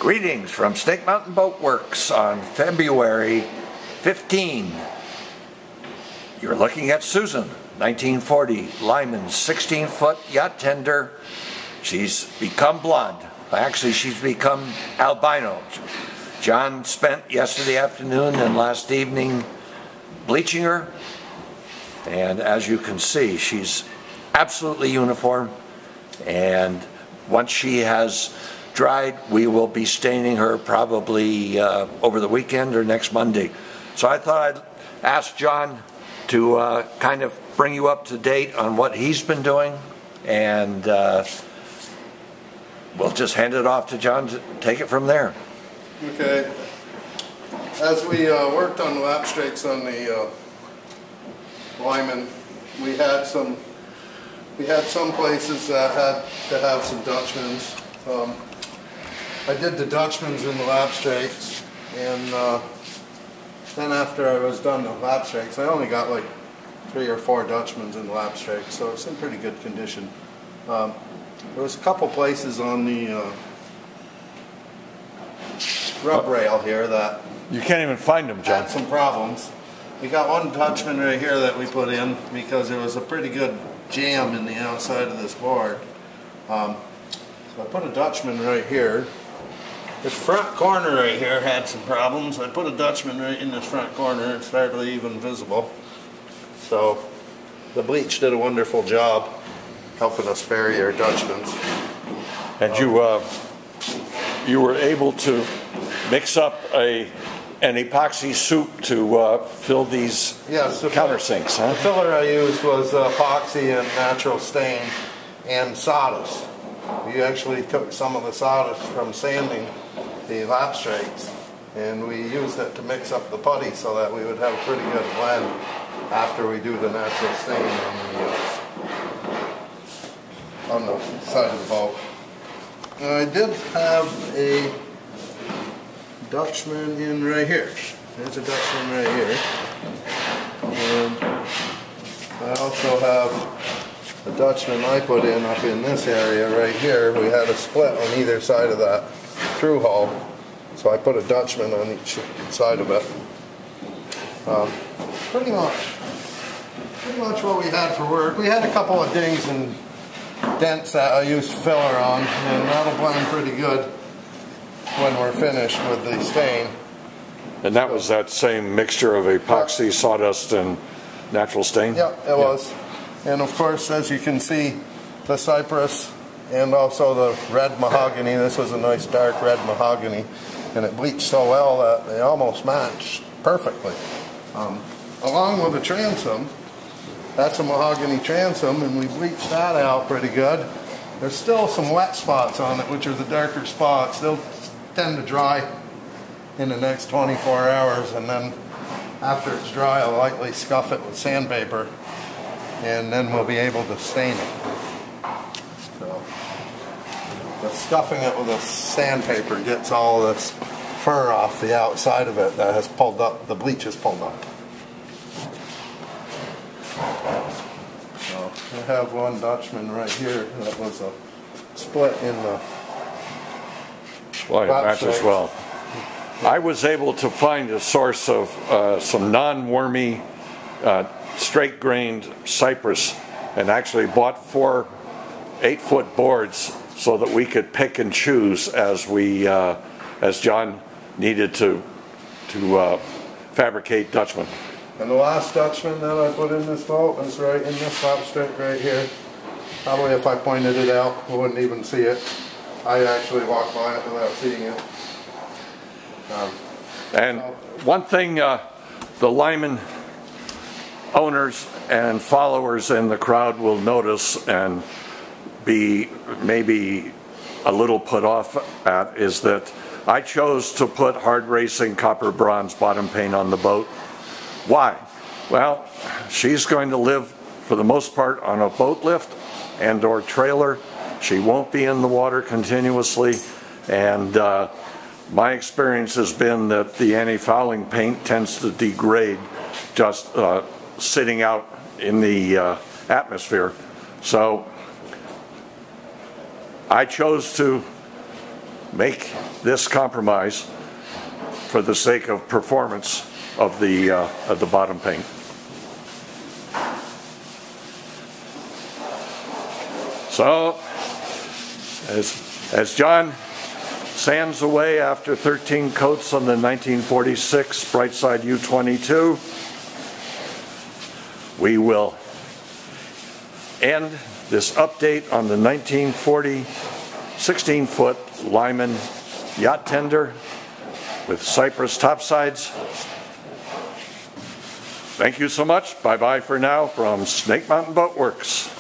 Greetings from Snake Mountain Boat Works on February 15. You're looking at Susan, 1940, Lyman 16-foot yacht tender. She's become blonde. Actually, she's become albino. John spent yesterday afternoon and last evening bleaching her, and as you can see, she's absolutely uniform. And once she has dried, we will be staining her probably over the weekend or next Monday. So I thought I'd ask John to kind of bring you up to date on what he's been doing, and we'll just hand it off to John to take it from there. Okay. As we worked on the lap strakes on the Lyman, we had some places that had to have some Dutchmans. I did the Dutchmans in the lap strakes, and then after I was done the lap strakes, I only got like 3 or 4 Dutchmans in the lap strakes, so it's in pretty good condition. There was a couple places on the rub rail here that you can't even find them, John. Had some problems. We got one Dutchman right here that we put in because there was a pretty good jam in the outside of this board. So I put a Dutchman right here. This front corner right here had some problems. I put a Dutchman right in this front corner. It's hardly even visible. So the bleach did a wonderful job helping us bury our Dutchmans. And you were able to mix up an epoxy soup to fill these countersinks, huh? The filler I used was epoxy and natural stain and sawdust. We actually took some of the sawdust from sanding the lap strakes, and we used it to mix up the putty so that we would have a pretty good blend after we do the natural stain on the side of the boat. I did have a Dutchman in right here. There's a Dutchman right here. And I also have a Dutchman I put in up in this area right here. We had a split on either side of that through hull, so I put a Dutchman on each side of it. Pretty much what we had for work. We had a couple of dings and dents that I used filler on, and that'll blend pretty good when we're finished with the stain. And that was that same mixture of epoxy, sawdust, and natural stain? Yeah, it was. And of course, as you can see, the cypress and also the red mahogany. This was a nice dark red mahogany, and it bleached so well that they almost matched perfectly. Along with the transom, that's a mahogany transom, and we bleached that out pretty good. There's still some wet spots on it, which are the darker spots. They'll tend to dry in the next 24 hours, and then after it's dry, I'll lightly scuff it with sandpaper, and then we'll be able to stain it. So, the scuffing it with a sandpaper gets all this fur off the outside of it that has pulled up, the bleach has pulled up. So, I have one Dutchman right here that was a split in the it matches well. I was able to find a source of some non-wormy, straight-grained cypress, and actually bought 4 8-foot boards so that we could pick and choose as John needed to fabricate Dutchman. And the last Dutchman that I put in this boat was right in this lap strake right here. Probably if I pointed it out, we wouldn't even see it. I actually walked by it without seeing it. And one thing the Lyman owners and followers in the crowd will notice and be maybe a little put off at is that I chose to put hard racing copper bronze bottom paint on the boat. Why? Well, she's going to live for the most part on a boat lift and or trailer. She won't be in the water continuously, and my experience has been that the antifouling paint tends to degrade just sitting out in the atmosphere. So I chose to make this compromise for the sake of performance of the bottom paint. So, as John sands away after 13 coats on the 1946 Brightside U22, we will end this update on the 1940 16-foot Lyman yacht tender with cypress topsides. Thank you so much. Bye-bye for now from Snake Mountain Boat Works.